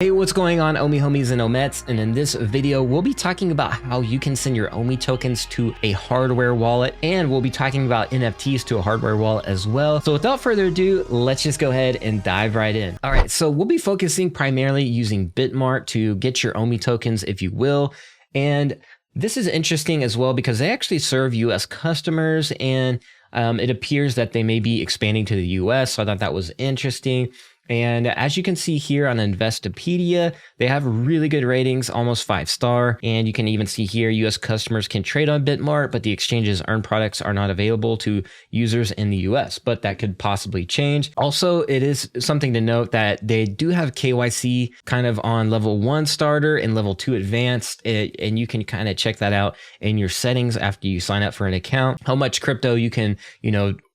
Hey, what's going on, OMI homies and OMETs? And in this video, we'll be talking about how you can send your OMI tokens to a hardware wallet, and we'll be talking about NFTs to a hardware wallet as well. So without further ado, let's just go ahead and dive right in. All right, so we'll be focusing primarily using BitMart to get your OMI tokens, if you will. And this is interesting as well because they actually serve US customers, and it appears that they may be expanding to the US. So I thought that was interesting. And as you can see here on Investopedia, they have really good ratings, almost 5-star. And you can even see here, US customers can trade on BitMart, but the exchange's earned products are not available to users in the US, but that could possibly change. Also, it is something to note that they do have KYC kind of on level 1 starter and level 2 advanced. And you can kind of check that out in your settings after you sign up for an account, how much crypto you can,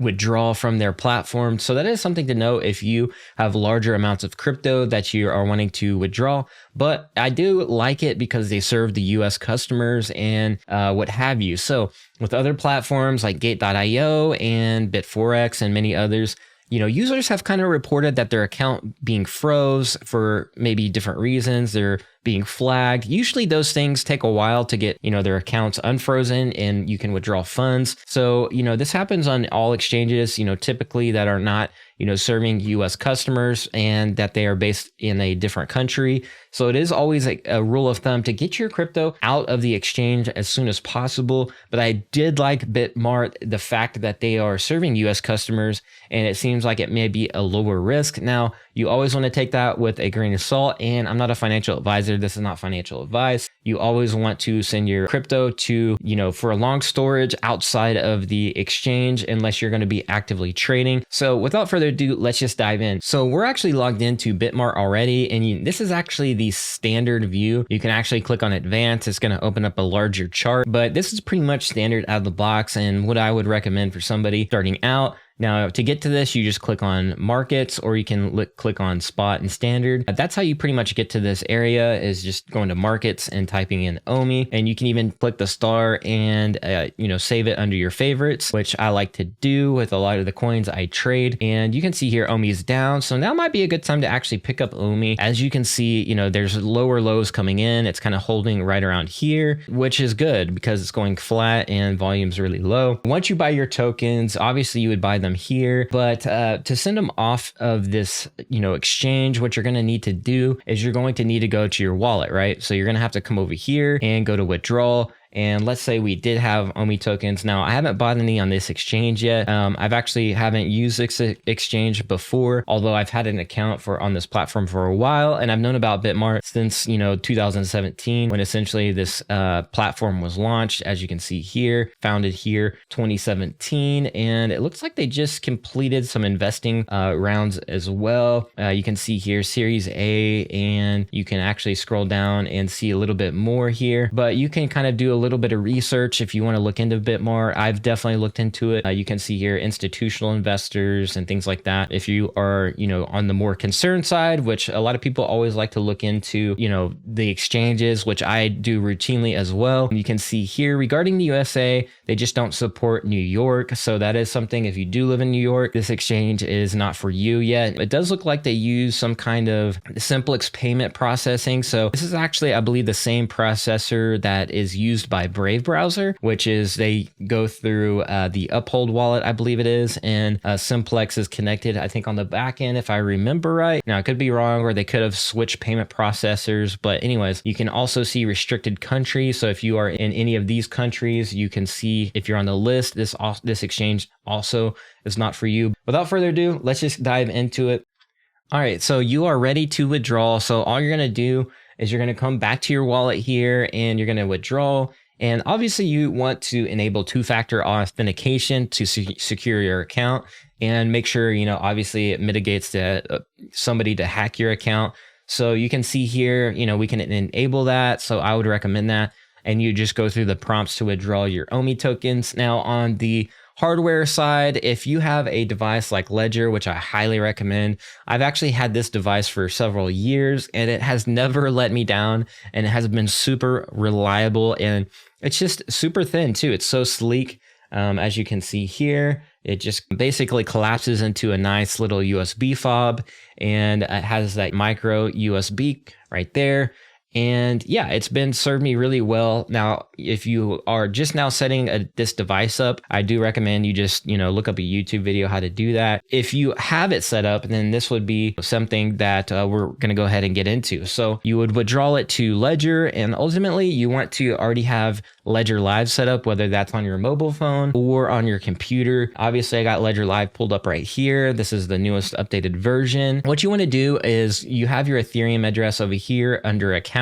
withdraw from their platform. So that is something to note if you have larger amounts of crypto that you are wanting to withdraw. But I do like it because they serve the US customers and what have you. So with other platforms like Gate.io and Bitforex and many others, users have kind of reported that their account being froze for maybe different reasons. They're being flagged. Usually those things take a while to get, their accounts unfrozen and you can withdraw funds. So, this happens on all exchanges, typically that are not, serving US customers and that they are based in a different country. So it is always a rule of thumb to get your crypto out of the exchange as soon as possible. But I did like BitMart, the fact that they are serving US customers, and it seems like it may be a lower risk. Now, you always want to take that with a grain of salt, and I'm not a financial advisor. This is not financial advice. You always want to send your crypto to, for a long storage outside of the exchange, unless you're going to be actively trading. So without further ado, let's just dive in. So we're actually logged into BitMart already, and this is actually the standard view. You can actually click on advanced. It's going to open up a larger chart, but this is pretty much standard out of the box and what I would recommend for somebody starting out. Now, to get to this, you just click on markets, or you can click on spot and standard. That's how you pretty much get to this area, is just going to markets and typing in OMI. And you can even click the star and, save it under your favorites, which I like to do with a lot of the coins I trade. And you can see here OMI is down. So now might be a good time to actually pick up OMI. As you can see, there's lower lows coming in. It's kind of holding right around here, which is good because it's going flat and volume's really low. Once you buy your tokens, obviously you would buy them here, but to send them off of this exchange, what you're going to need to do is you're going to need to go to your wallet, right? So you're going to have to come over here and go to withdrawal. And let's say we did have OMI tokens. Now, I haven't bought any on this exchange yet. I've actually haven't used this exchange before, although I've had an account on this platform for a while. And I've known about BitMart since, 2017, when essentially this platform was launched. As you can see here, founded here 2017. And it looks like they just completed some investing rounds as well. You can see here Series A, and you can actually scroll down and see a little bit more here. But you can kind of do a little bit of research if you want to look into a bit more. I've definitely looked into it. You can see here institutional investors and things like that. If you are, on the more concerned side, which a lot of people always like to look into, the exchanges, which I do routinely as well. You can see here regarding the USA, they just don't support New York. So that is something, if you do live in New York, this exchange is not for you yet. It does look like they use some kind of simplex payment processing. So this is actually, I believe, the same processor that is used by Brave browser, which is they go through the Uphold wallet, I believe it is, and Simplex is connected, I think, on the back end, if I remember right. Now, I could be wrong, or they could have switched payment processors, but anyways, you can also see restricted countries. So if you are in any of these countries, you can see if you're on the list, this exchange also is not for you. Without further ado, let's just dive into it. All right, so you are ready to withdraw. So all you're going to do is you're going to come back to your wallet here and you're going to withdraw. And obviously you want to enable two-factor authentication to secure your account and make sure, obviously it mitigates somebody to hack your account. So you can see here, we can enable that. So I would recommend that. And you just go through the prompts to withdraw your OMI tokens. Now on the hardware side, if you have a device like Ledger, which I highly recommend, I've actually had this device for several years and it has never let me down, and it has been super reliable, and it's just super thin too. It's so sleek. As you can see here, it just basically collapses into a nice little USB fob, and it has that micro USB right there. And yeah, it's been served me really well. Now, if you are just now setting this device up, I do recommend you just, look up a YouTube video how to do that. If you have it set up, then this would be something that we're going to go ahead and get into. So you would withdraw it to Ledger, and ultimately you want to already have Ledger Live set up, whether that's on your mobile phone or on your computer. Obviously, I got Ledger Live pulled up right here. This is the newest updated version. What you want to do is you have your Ethereum address over here under accounts.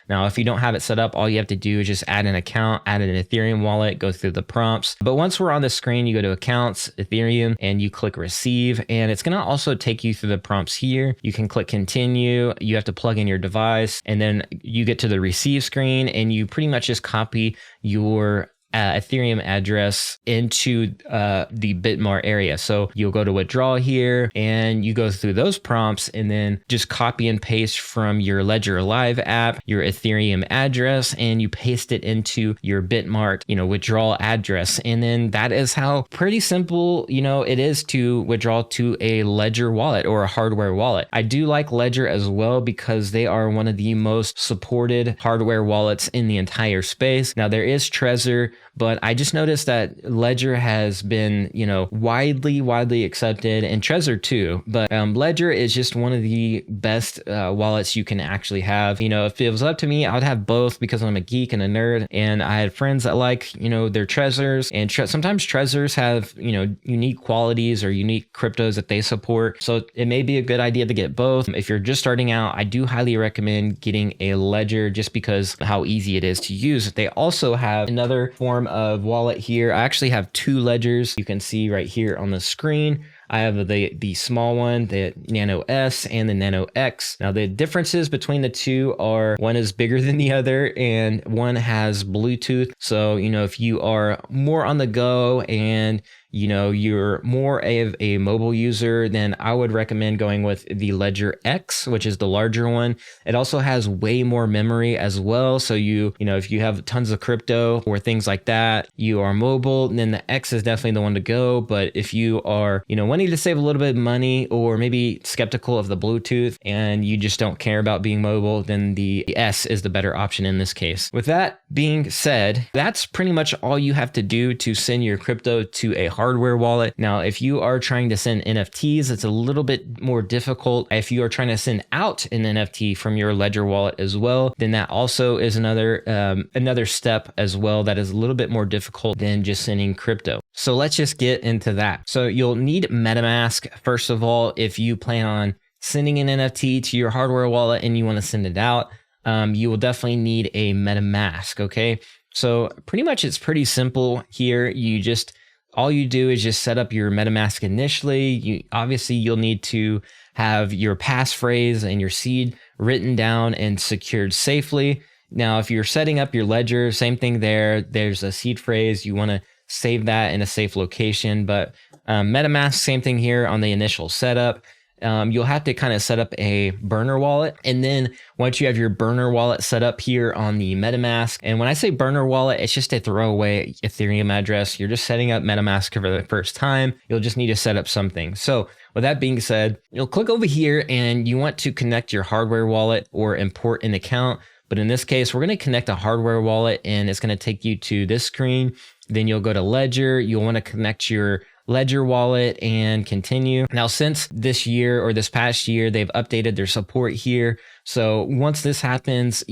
Now, if you don't have it set up, all you have to do is just add an account, add an Ethereum wallet, go through the prompts. But once we're on the screen, you go to accounts, Ethereum, and you click receive. And it's going to also take you through the prompts here. You can click continue. You have to plug in your device, and then you get to the receive screen, and you pretty much just copy your Ethereum address into the BitMart area. So you'll go to withdraw here, and you go through those prompts, and then just copy and paste from your Ledger Live app your Ethereum address, and you paste it into your BitMart withdrawal address. And then that is how pretty simple it is to withdraw to a Ledger wallet or a hardware wallet. I do like Ledger as well because they are one of the most supported hardware wallets in the entire space. Now, there is Trezor, but I just noticed that Ledger has been, widely accepted, and Trezor too. But Ledger is just one of the best wallets you can actually have. If it was up to me, I would have both because I'm a geek and a nerd, and I had friends that like, their Trezors, and sometimes Trezors have, unique qualities or unique cryptos that they support. So it may be a good idea to get both. If you're just starting out, I do highly recommend getting a Ledger just because of how easy it is to use. They also have another form of wallet here. I actually have two Ledgers. You can see right here on the screen. I have the small one, the Nano S and the Nano X. Now, the differences between the two are one is bigger than the other, and one has Bluetooth. So, if you are more on the go and you're more of a mobile user, then I would recommend going with the Ledger X, which is the larger one. It also has way more memory as well. So if you have tons of crypto or things like that, you are mobile, then the X is definitely the one to go. But if you are, wanting to save a little bit of money or maybe skeptical of the Bluetooth and you just don't care about being mobile, then the S is the better option in this case. With that being said, that's pretty much all you have to do to send your crypto to a hardware wallet. Now, if you are trying to send NFTs, it's a little bit more difficult. If you are trying to send out an NFT from your Ledger wallet as well, then that also is another step as well that is a little bit more difficult than just sending crypto. So let's just get into that. So you'll need MetaMask, first of all, if you plan on sending an NFT to your hardware wallet and you want to send it out. You will definitely need a MetaMask, okay? So pretty much it's pretty simple here. All you do is just set up your MetaMask initially. You'll need to have your passphrase and your seed written down and secured safely. Now, if you're setting up your ledger, same thing there. There's a seed phrase. You want to save that in a safe location. But MetaMask, same thing here on the initial setup. You'll have to kind of set up a burner wallet. And then once you have your burner wallet set up here on the MetaMask, and when I say burner wallet, it's just a throwaway Ethereum address. You're just setting up MetaMask for the first time. You'll just need to set up something. So with that being said, you'll click over here and you want to connect your hardware wallet or import an account. But in this case, we're going to connect a hardware wallet and it's going to take you to this screen. Then you'll go to Ledger. You'll want to connect your Ledger wallet and continue. Now, since this year or this past year, they've updated their support here. So once this happens,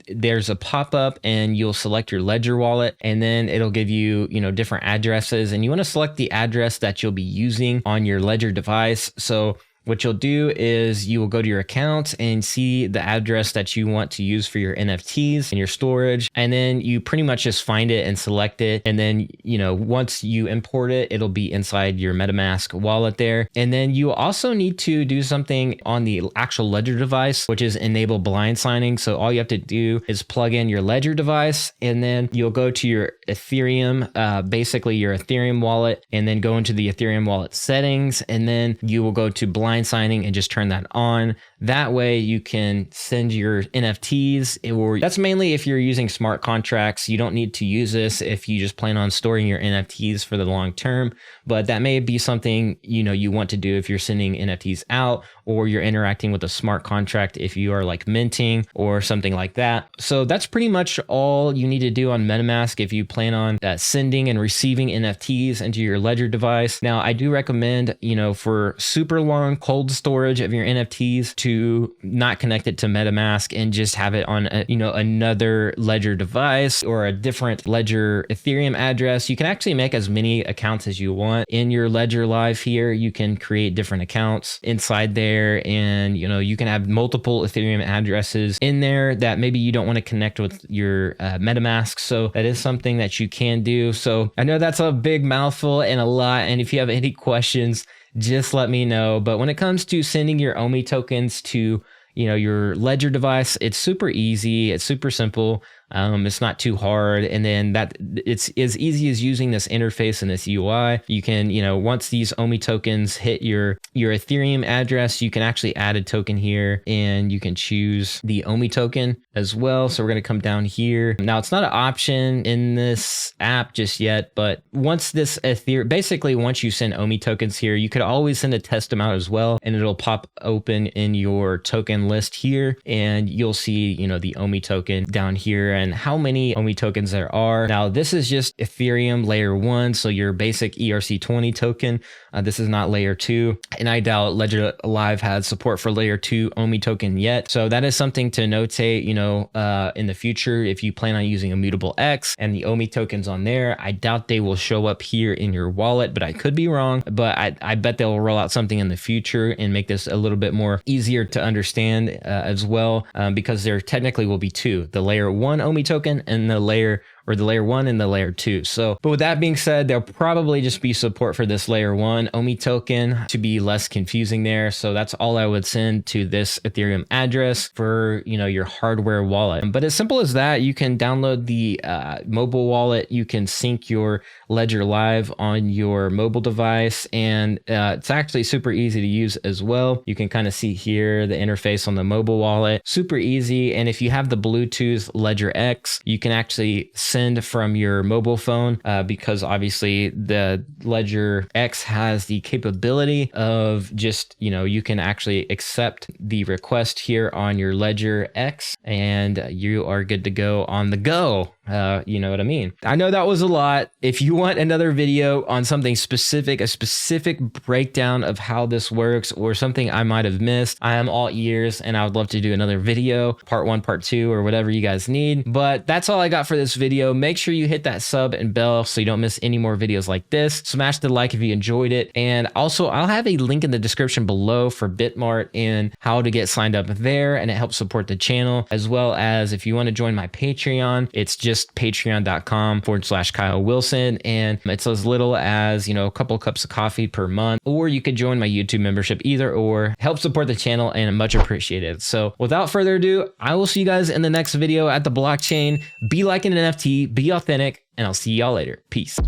there's a pop-up and you'll select your Ledger wallet and then it'll give you, different addresses, and you want to select the address that you'll be using on your Ledger device. So what you'll do is you will go to your account and see the address that you want to use for your NFTs and your storage. And then you pretty much just find it and select it. And then, once you import it, it'll be inside your MetaMask wallet there. And then you also need to do something on the actual Ledger device, which is enable blind signing. So all you have to do is plug in your Ledger device and then you'll go to your Ethereum, basically your Ethereum wallet, and then go into the Ethereum wallet settings. And then you will go to blind signing and just turn that on. That way you can send your NFTs, or that's mainly if you're using smart contracts. You don't need to use this if you just plan on storing your NFTs for the long term, but that may be something, you know, you want to do if you're sending NFTs out, or you're interacting with a smart contract if you are like minting or something like that. So that's pretty much all you need to do on Metamask if you plan on sending and receiving NFTs into your ledger device. Now, I do recommend, you know, for super long cold storage of your NFTs to not connect it to Metamask and just have it on a, you know, another ledger device or a different ledger Ethereum address. You can actually make as many accounts as you want in your ledger live here. You can create different accounts inside there, and you know, you can have multiple Ethereum addresses in there that maybe you don't want to connect with your MetaMask. So that is something that you can do. So I know that's a big mouthful and a lot, and if you have any questions, just let me know. But when it comes to sending your OMI tokens to, you know, your ledger device, it's super easy. It's super simple. It's not too hard. And then that it's as easy as using this interface and this UI. You can, you know, once these OMI tokens hit your Ethereum address, you can actually add a token here and you can choose the OMI token as well. So we're going to come down here. Now it's not an option in this app just yet, but once this Ethereum, basically once you send OMI tokens here, you could always send a test amount as well, and it'll pop open in your token list here, and you'll see, you know, the OMI token down here and how many OMI tokens there are. Now, this is just Ethereum layer 1, so your basic ERC20 token. This is not layer 2, and I doubt Ledger Live has support for layer 2 OMI token yet. So that is something to notate, you know, in the future, if you plan on using Immutable X and the OMI tokens on there, I doubt they will show up here in your wallet, but I could be wrong. But I bet they'll roll out something in the future and make this a little bit more easier to understand as well, because there technically will be two, the layer 1 OMI token and the layer 1 and the layer 2. So, but with that being said, there'll probably just be support for this layer 1 OMI token to be less confusing there. So that's all I would send to this Ethereum address for, you know, your hardware wallet. But as simple as that, you can download the mobile wallet. You can sync your Ledger Live on your mobile device, and it's actually super easy to use as well. You can kind of see here the interface on the mobile wallet, super easy. And if you have the Bluetooth Ledger X, you can actually send from your mobile phone, because obviously the Ledger X has the capability of just, you know, you can actually accept the request here on your Ledger X and you are good to go on the go. You know what I mean? I know that was a lot. If you want another video on something specific, a specific breakdown of how this works, or something I might have missed, I am all ears, and I would love to do another video, part 1, part 2, or whatever you guys need. But that's all I got for this video. Make sure you hit that sub and bell so you don't miss any more videos like this. Smash the like if you enjoyed it. And also, I'll have a link in the description below for BitMart and how to get signed up there, and it helps support the channel, as well as if you want to join my Patreon, it's just patreon.com/Kyle Wilson, and it's as little as, you know, a couple cups of coffee per month, or you could join my YouTube membership, either or. Help support the channel and much appreciated. So without further ado, I will see you guys in the next video at the blockchain. Be like an NFT, be authentic, and I'll see y'all later. Peace.